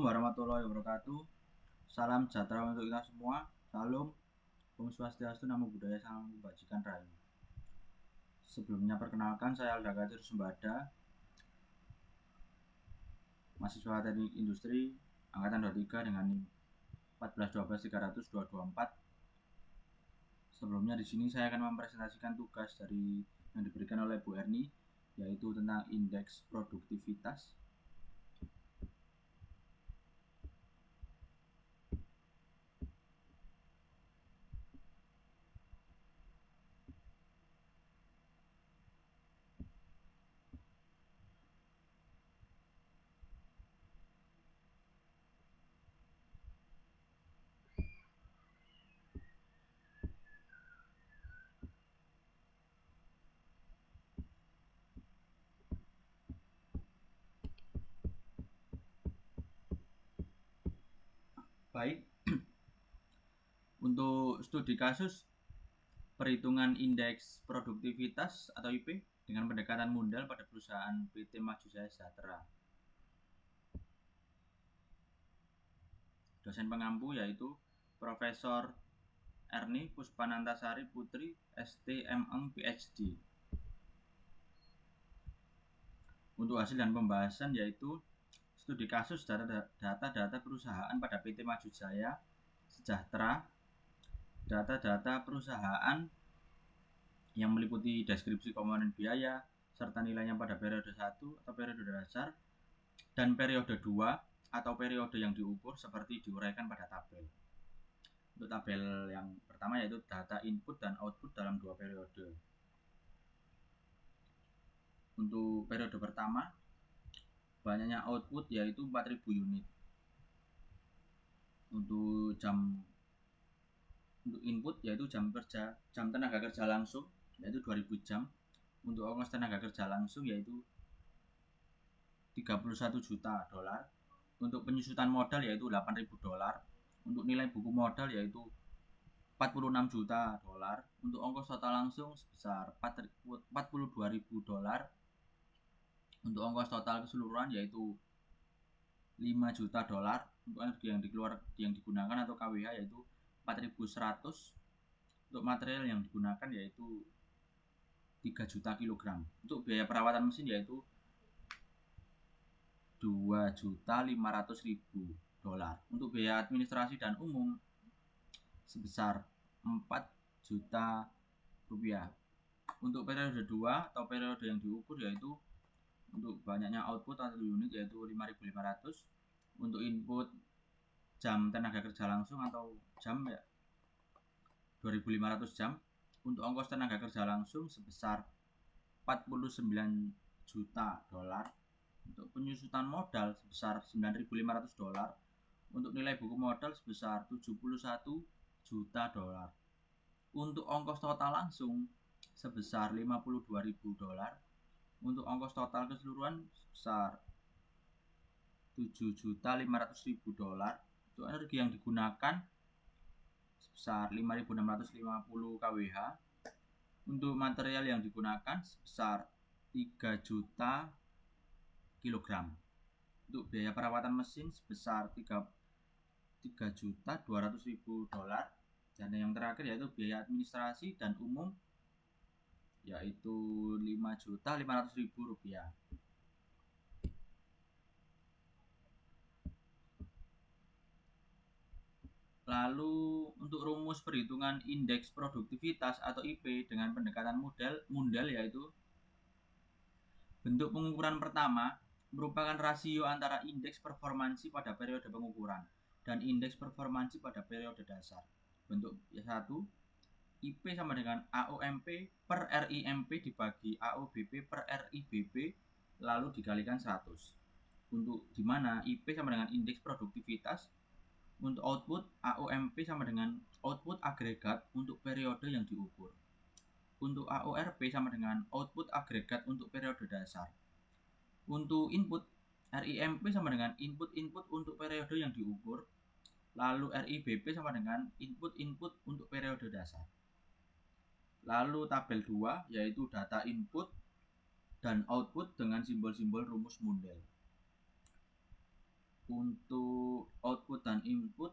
warahmatullahi wabarakatuh. Salam sejahtera untuk kita semua. Salam, Om Swastiastu, Namo Buddhaya, Salam Kebajikan Rahayu. Sebelumnya perkenalkan, saya Alda Gajur Sembada, mahasiswa Teknik Industri angkatan 23 dengan NIM 1412300 Sebelumnya di sini saya akan mempresentasikan tugas yang diberikan oleh Bu Erni, yaitu tentang indeks produktivitas. Baik, untuk studi kasus perhitungan indeks produktivitas atau IP dengan pendekatan modal pada perusahaan PT Maju Jaya Sejahtera. Dosen pengampu yaitu Profesor Erni Puspanantasari Putri STMM PhD. Untuk hasil dan pembahasan yaitu studi kasus data perusahaan pada PT Maju Jaya Sejahtera, data-data perusahaan yang meliputi deskripsi komponen biaya serta nilainya pada periode 1 atau periode dasar dan periode 2 atau periode yang diukur seperti diuraikan pada tabel. Untuk tabel yang pertama yaitu data input dan output dalam 2 periode. Untuk periode pertama, banyaknya output yaitu 4000 unit. Untuk input yaitu jam tenaga kerja langsung yaitu 2000 jam. Untuk ongkos tenaga kerja langsung yaitu 31 juta dolar. Untuk penyusutan modal yaitu 8.000 dolar. Untuk nilai buku modal yaitu 46 juta dolar. Untuk ongkos total langsung sebesar 42.000 dolar. Untuk ongkos total keseluruhan yaitu 5 juta dolar. Untuk energi yang digunakan atau KWH yaitu 4.100. Untuk material yang digunakan yaitu 3 juta kilogram. Untuk biaya perawatan mesin yaitu 2.500.000 dolar. Untuk biaya administrasi dan umum sebesar 4 juta rupiah. Untuk periode 2 atau periode yang diukur yaitu untuk banyaknya output atau unit yaitu 5.500. Untuk input jam tenaga kerja langsung atau jam ya 2.500 jam. Untuk ongkos tenaga kerja langsung sebesar 49 juta dolar. Untuk penyusutan modal sebesar 9.500 dolar. Untuk nilai buku modal sebesar 71 juta dolar. Untuk ongkos total langsung sebesar 52.000 dolar. Untuk ongkos total keseluruhan sebesar 7.500.000 dolar. Untuk energi yang digunakan sebesar 5.650 kWh. Untuk material yang digunakan sebesar 3 juta kilogram. Untuk biaya perawatan mesin sebesar 3.200.000 dolar. Dan yang terakhir yaitu biaya administrasi dan umum yaitu 5.500.000 rupiah. Lalu untuk rumus perhitungan indeks produktivitas atau IP dengan pendekatan modal yaitu bentuk pengukuran pertama merupakan rasio antara indeks performansi pada periode pengukuran dan indeks performansi pada periode dasar. Bentuk 1, IP sama dengan AOMP per RIMP dibagi AOBP per RIBP lalu dikalikan 100. Untuk dimana IP sama dengan indeks produktivitas. Untuk output, AOMP sama dengan output agregat untuk periode yang diukur. Untuk AORP sama dengan output agregat untuk periode dasar. Untuk input, RIMP sama dengan input-input untuk periode yang diukur. Lalu RIBP sama dengan input-input untuk periode dasar. Lalu tabel 2 yaitu data input dan output dengan simbol-simbol rumus Mundell. Untuk output dan input,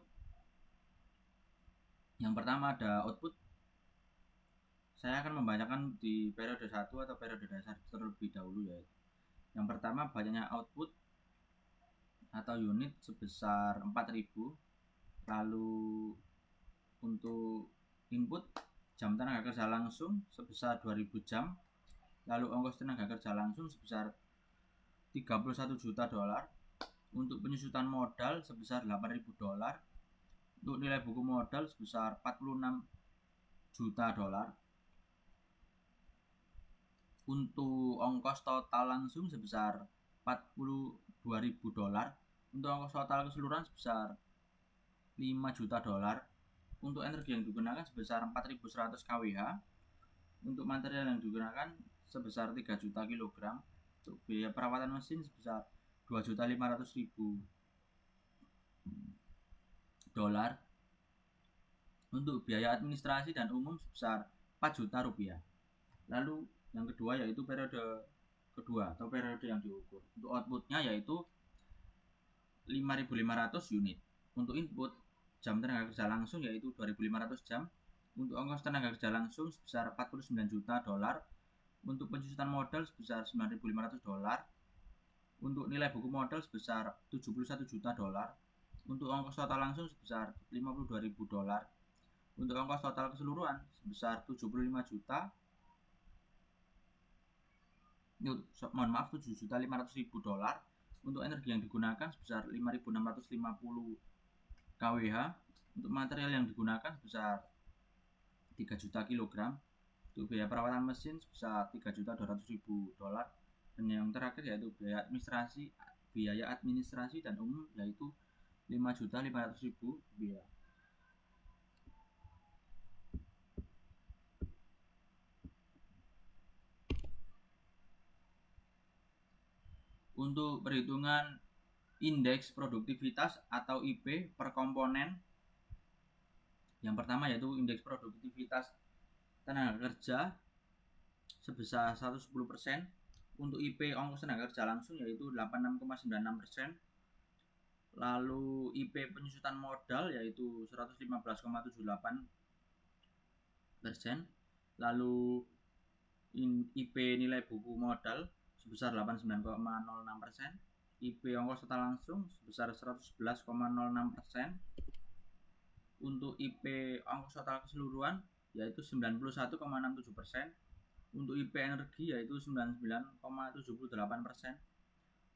yang pertama ada output. Saya akan membacakan di periode 1 atau periode dasar terlebih dahulu ya. Yang pertama, banyaknya output atau unit sebesar 4000. Lalu untuk input, jam tenaga kerja langsung sebesar 2000 jam. Lalu ongkos tenaga kerja langsung sebesar 31 juta dolar. Untuk penyusutan modal sebesar 8.000 dolar. Untuk nilai buku modal sebesar 46 juta dolar. Untuk ongkos total langsung sebesar 42.000 dolar. Untuk ongkos total keseluruhan sebesar 5 juta dolar. Untuk energi yang digunakan sebesar 4.100 kWh. Untuk material yang digunakan sebesar 3 juta kilogram. Untuk biaya perawatan mesin sebesar 2.500.000 dolar. Untuk biaya administrasi dan umum sebesar 4 juta rupiah. Lalu yang kedua yaitu periode kedua atau periode yang diukur. Untuk outputnya yaitu 5.500 unit. Untuk input, jam tenaga kerja langsung yaitu 2.500 jam. Untuk ongkos tenaga kerja langsung sebesar 49 juta dolar. Untuk penyusutan modal sebesar 9.500 dolar. Untuk nilai buku modal sebesar 71 juta dolar. Untuk ongkos total langsung sebesar 52.000 dolar. Untuk ongkos total keseluruhan sebesar 75 juta. Mohon maaf, 7.500.000 dolar. Untuk energi yang digunakan sebesar 5.650 kWh. Untuk material yang digunakan sebesar 3 juta kilogram. Untuk biaya perawatan mesin sebesar 3.200.000 dolar. Dan yang terakhir yaitu biaya administrasi dan umum yaitu 5.500.000 rupiah. Untuk perhitungan indeks produktivitas atau IP per komponen, yang pertama yaitu indeks produktivitas tenaga kerja sebesar 110%. Untuk IP ongkos tenaga kerja langsung yaitu 86,96%. Lalu IP penyusutan modal yaitu 115,78%. Lalu IP nilai buku modal sebesar 89,06%. IP ongkos total langsung sebesar 111,06%. Untuk IP ongkos total keseluruhan yaitu 91,67%. Untuk IP energi yaitu 99,78%.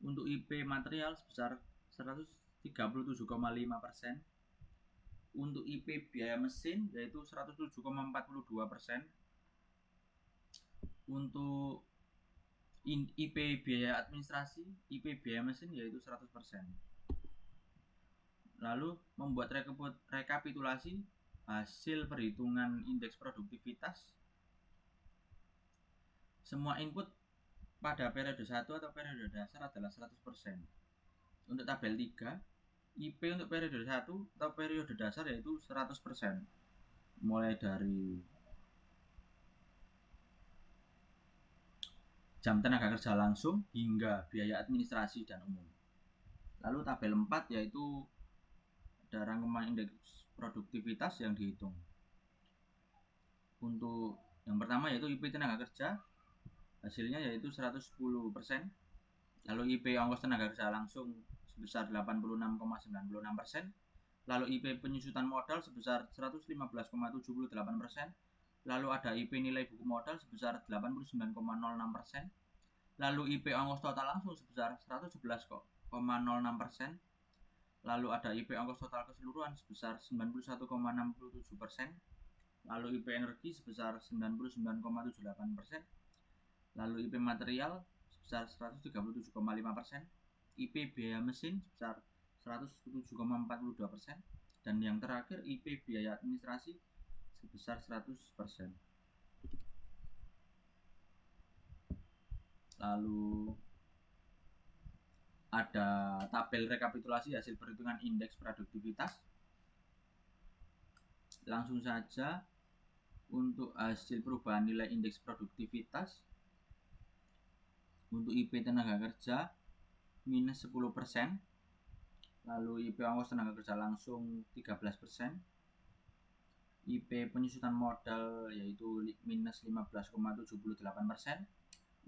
Untuk IP material sebesar 137,5%. Untuk IP biaya mesin yaitu 107,42%. Untuk IP biaya administrasi, IP biaya mesin yaitu 100%. Lalu membuat rekapitulasi hasil perhitungan indeks produktivitas. Semua input pada periode 1 atau periode dasar adalah 100%. Untuk tabel 3, IP untuk periode 1 atau periode dasar yaitu 100%. Mulai dari jam tenaga kerja langsung hingga biaya administrasi dan umum. Lalu tabel 4 yaitu ada rangkuman indeks produktivitas yang dihitung. Untuk yang pertama yaitu IP tenaga kerja, hasilnya yaitu 110%. Lalu IP ongkos tenaga kerja langsung sebesar 86,96%. Lalu IP penyusutan modal sebesar 115,78%. Lalu ada IP nilai buku modal sebesar 89,06%. Lalu IP ongkos total langsung sebesar 111,06%. Lalu ada IP ongkos total keseluruhan sebesar 91,67%. Lalu IP energi sebesar 99,78%. Lalu IP material sebesar 137,5%. IP biaya mesin sebesar 107,42%. Dan yang terakhir IP biaya administrasi sebesar 100%. Lalu ada tabel rekapitulasi hasil perhitungan indeks produktivitas. Langsung saja untuk hasil perubahan nilai indeks produktivitas. Untuk IP tenaga kerja minus 10%. Lalu IP ongkos tenaga kerja langsung 13%. IP penyusutan modal yaitu minus 15,78%.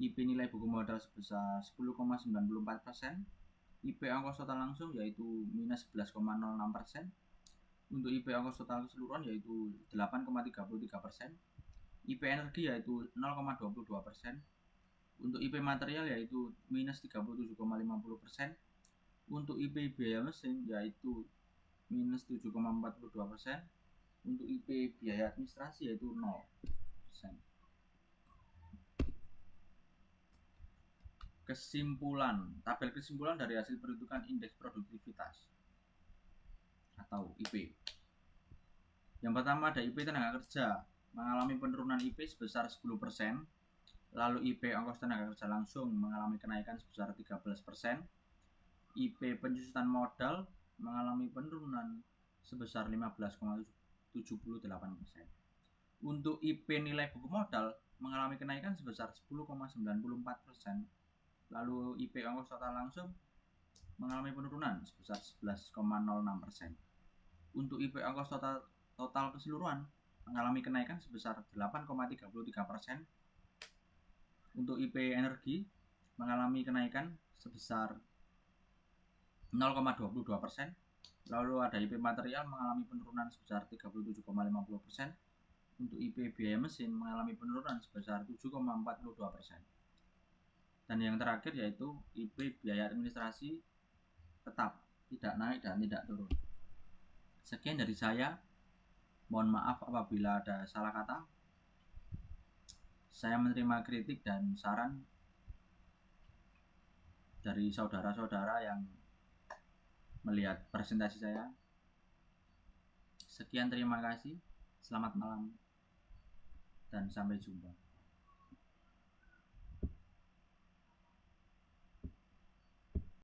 IP nilai buku modal sebesar 10,94%. IP ongkos total langsung yaitu minus 11,06%. Untuk IP ongkos total keseluruhan yaitu 8,33%. IP energi yaitu 0,22%. Untuk IP material yaitu minus 37,50%. Untuk IP biaya mesin yaitu minus 7,42%. Untuk IP biaya administrasi yaitu 0%. Kesimpulan, tabel kesimpulan dari hasil perhitungan indeks produktivitas atau IP. Yang pertama ada IP tenaga kerja mengalami penurunan IP sebesar 10%. Lalu IP ongkos tenaga kerja langsung mengalami kenaikan sebesar 13%. IP penyusutan modal mengalami penurunan sebesar 15,78%. Untuk IP nilai buku modal mengalami kenaikan sebesar 10,94%. Lalu IP ongkos total langsung mengalami penurunan sebesar 11,06%. Untuk IP ongkos total keseluruhan mengalami kenaikan sebesar 8,33%. Untuk IP energi mengalami kenaikan sebesar 0,22%. Lalu ada IP material mengalami penurunan sebesar 37,50%. Untuk IP biaya mesin mengalami penurunan sebesar 7,42%. Dan yang terakhir yaitu IP biaya administrasi tetap tidak naik dan tidak turun. Sekian dari saya. Mohon maaf apabila ada salah kata. Saya menerima kritik dan saran dari saudara-saudara yang melihat presentasi saya. Sekian, terima kasih. Selamat malam dan sampai jumpa.